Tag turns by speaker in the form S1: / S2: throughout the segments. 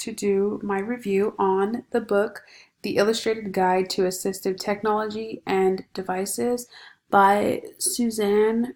S1: to do my review on the book, The Illustrated Guide to Assistive Technology and Devices by Suzanne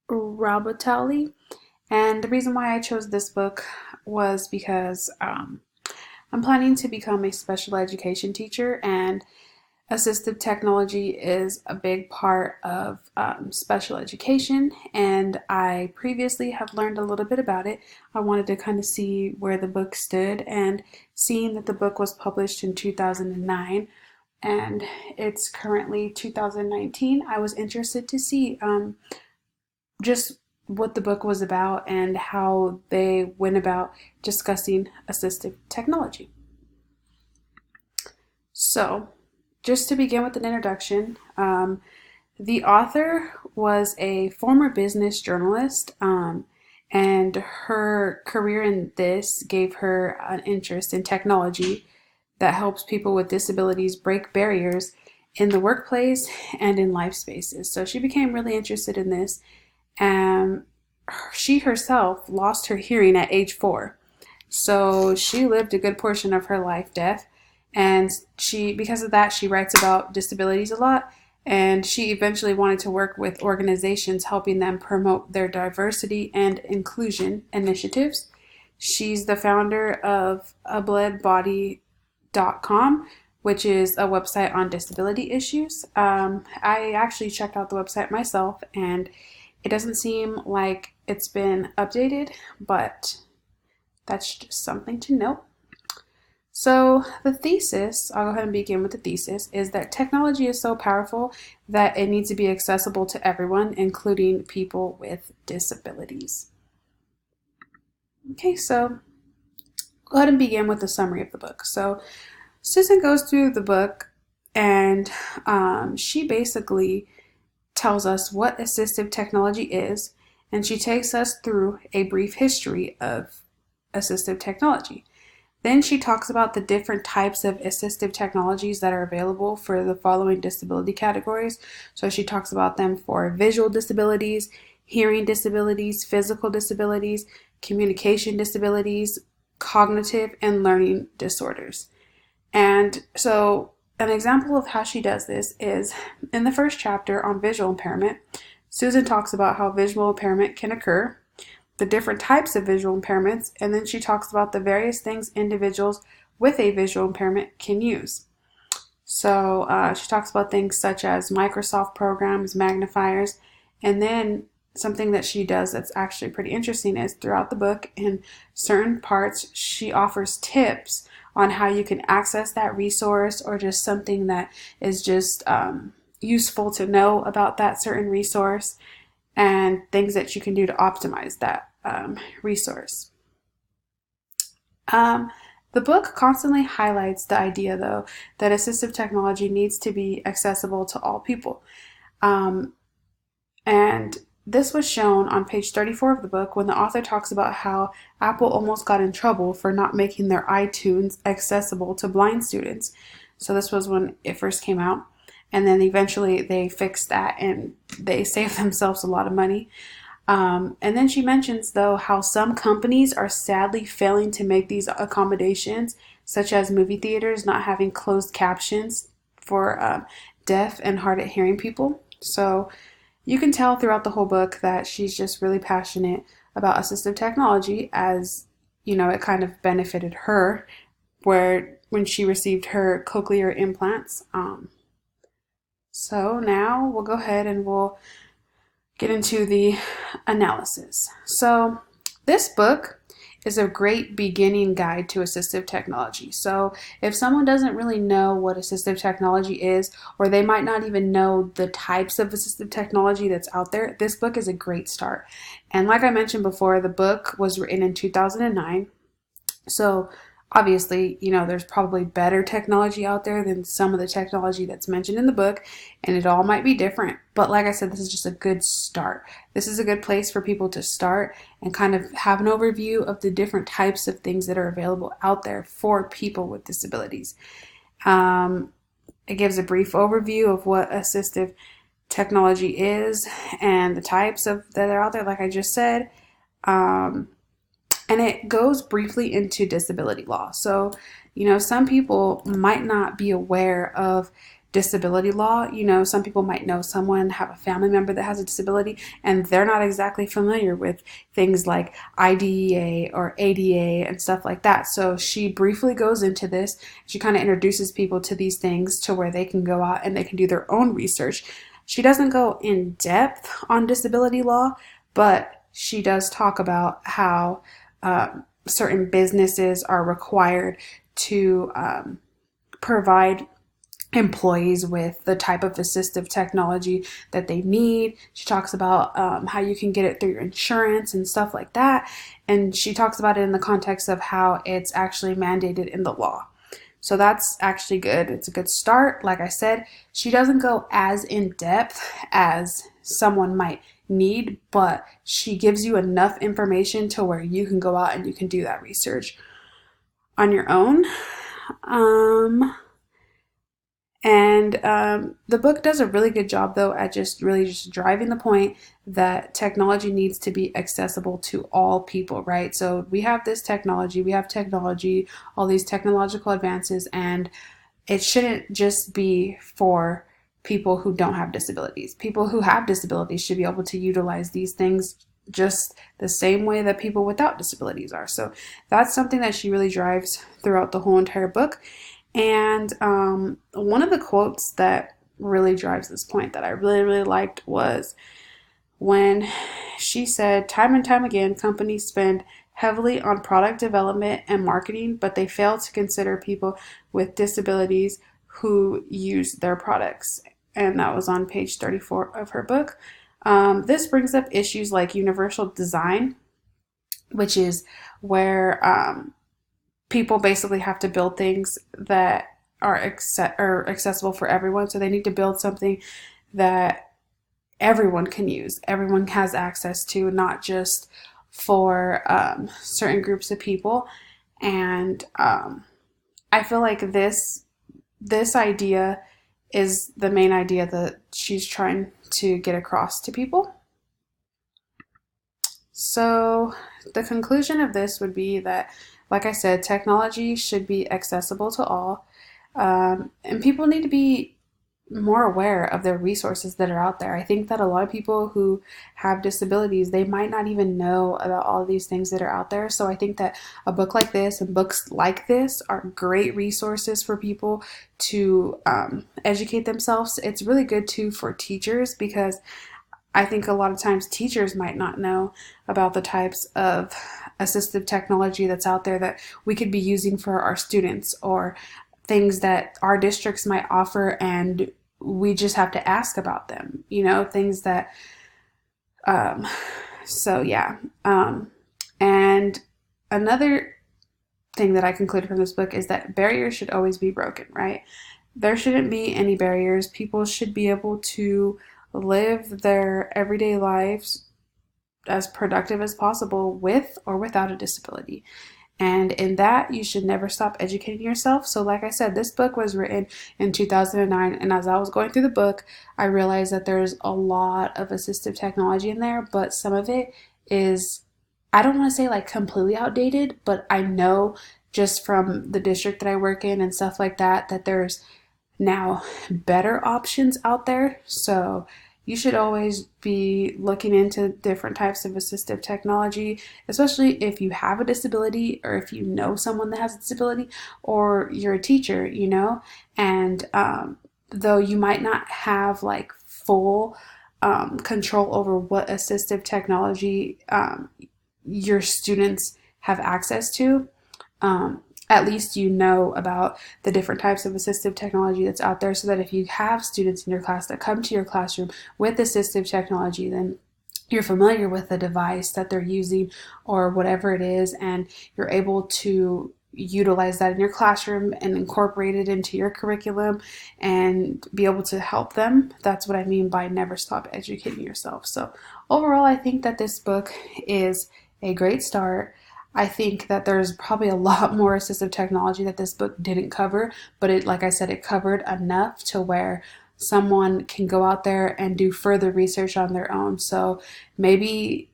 S1: Rabatelli. And the reason why I chose this book was because I'm planning to become a special education teacher, and assistive technology is a big part of special education, and I previously have learned a little bit about it. I wanted to kind of see where the book stood, and seeing that the book was published in 2009 and it's currently 2019, I was interested to see just what the book was about and how they went about discussing assistive technology. So, just to begin with an introduction, the author was a former business journalist, and her career in this gave her an interest in technology that helps people with disabilities break barriers in the workplace and in life spaces. So she became really interested in this, and she herself lost her hearing at age 4. So she lived a good portion of her life deaf. And because of that, she writes about disabilities a lot, and she eventually wanted to work with organizations helping them promote their diversity and inclusion initiatives. She's the founder of abledbody.com, which is a website on disability issues. I actually checked out the website myself, and it doesn't seem like it's been updated, but that's just something to note. So the thesis, I'll go ahead and begin with the thesis, is that technology is so powerful that it needs to be accessible to everyone, including people with disabilities. Okay, so go ahead and begin with the summary of the book. So Susan goes through the book, and she basically tells us what assistive technology is, and she takes us through a brief history of assistive technology. Then she talks about the different types of assistive technologies that are available for the following disability categories. So she talks about them for visual disabilities, hearing disabilities, physical disabilities, communication disabilities, cognitive and learning disorders. And so an example of how she does this is in the first chapter on visual impairment. Susan talks about how visual impairment can occur, the different types of visual impairments, and then she talks about the various things individuals with a visual impairment can use. So she talks about things such as Microsoft programs, magnifiers, and then something that she does that's actually pretty interesting is throughout the book, in certain parts, she offers tips on how you can access that resource, or just something that is just useful to know about that certain resource, and things that you can do to optimize that resource. The book constantly highlights the idea, though, that assistive technology needs to be accessible to all people. And this was shown on page 34 of the book when the author talks about how Apple almost got in trouble for not making their iTunes accessible to blind students. So this was when it first came out. And then eventually they fixed that and they saved themselves a lot of money. And then she mentions, though, how some companies are sadly failing to make these accommodations, such as movie theaters not having closed captions for deaf and hard of hearing people. So you can tell throughout the whole book that she's just really passionate about assistive technology, as, you know, it kind of benefited her when she received her cochlear implants. So now we'll go ahead and we'll get into the analysis. So this book is a great beginning guide to assistive technology. So if someone doesn't really know what assistive technology is, or they might not even know the types of assistive technology that's out there, this book is a great start. And like I mentioned before, the book was written in 2009. So obviously, you know, there's probably better technology out there than some of the technology that's mentioned in the book, and it all might be different. But like I said, this is just a good start. This is a good place for people to start and kind of have an overview of the different types of things that are available out there for people with disabilities. It gives a brief overview of what assistive technology is and the types of that are out there, like I just said. And it goes briefly into disability law. So, some people might not be aware of disability law. Some people might know someone, have a family member that has a disability, and they're not exactly familiar with things like IDEA or ADA and stuff like that. So she briefly goes into this. She kind of introduces people to these things to where they can go out and they can do their own research. She doesn't go in depth on disability law, but she does talk about how certain businesses are required to provide employees with the type of assistive technology that they need. She talks about how you can get it through your insurance and stuff like that. And she talks about it in the context of how it's actually mandated in the law. So that's actually good. It's a good start. Like I said, she doesn't go as in depth as someone might need, but she gives you enough information to where you can go out and you can do that research on your own. The book does a really good job, though, at just driving the point that technology needs to be accessible to all people, right? So we have technology, all these technological advances, and it shouldn't just be for people who don't have disabilities. People who have disabilities should be able to utilize these things just the same way that people without disabilities are. So that's something that she really drives throughout the whole entire book. And one of the quotes that really drives this point that I really, really liked was when she said, "Time and time again, companies spend heavily on product development and marketing, but they fail to consider people with disabilities who use their products." And that was on page 34 of her book. This brings up issues like universal design, which is where people basically have to build things that are accessible for everyone. So they need to build something that everyone can use, everyone has access to, not just for certain groups of people. And I feel like this idea is the main idea that she's trying to get across to people. So the conclusion of this would be that, like I said, technology should be accessible to all, and people need to be more aware of the resources that are out there. I think that a lot of people who have disabilities, they might not even know about all of these things that are out there. So I think that a book like this and books like this are great resources for people to educate themselves. It's really good too for teachers, because I think a lot of times teachers might not know about the types of assistive technology that's out there that we could be using for our students, or things that our districts might offer and we just have to ask about them, things that, so yeah. And another thing that I concluded from this book is that barriers should always be broken, right? There shouldn't be any barriers. People should be able to live their everyday lives as productive as possible with or without a disability. And in that, you should never stop educating yourself. So like I said, this book was written in 2009. And as I was going through the book, I realized that there's a lot of assistive technology in there, but some of it is, I don't want to say like completely outdated, but I know just from the district that I work in and stuff like that, that there's now better options out there. So you should always be looking into different types of assistive technology, especially if you have a disability, or if you know someone that has a disability, or you're a teacher, and though you might not have like full control over what assistive technology your students have access to, at least you know about the different types of assistive technology that's out there, so that if you have students in your class that come to your classroom with assistive technology, then you're familiar with the device that they're using or whatever it is, and you're able to utilize that in your classroom and incorporate it into your curriculum and be able to help them. That's what I mean by never stop educating yourself. So overall, I think that this book is a great start. I think that there's probably a lot more assistive technology that this book didn't cover, but it, like I said, it covered enough to where someone can go out there and do further research on their own. So maybe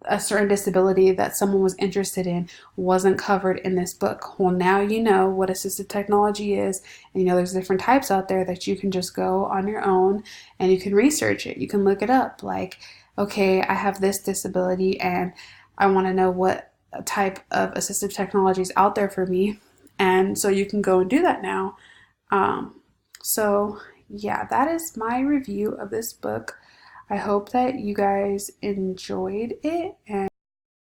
S1: a certain disability that someone was interested in wasn't covered in this book. Well, now you know what assistive technology is, and you know there's different types out there that you can just go on your own and you can research it. You can look it up. Like, okay, I have this disability and I want to know what type of assistive technology is out there for me. And so you can go and do that now. So yeah, that is my review of this book. I hope that you guys enjoyed it, and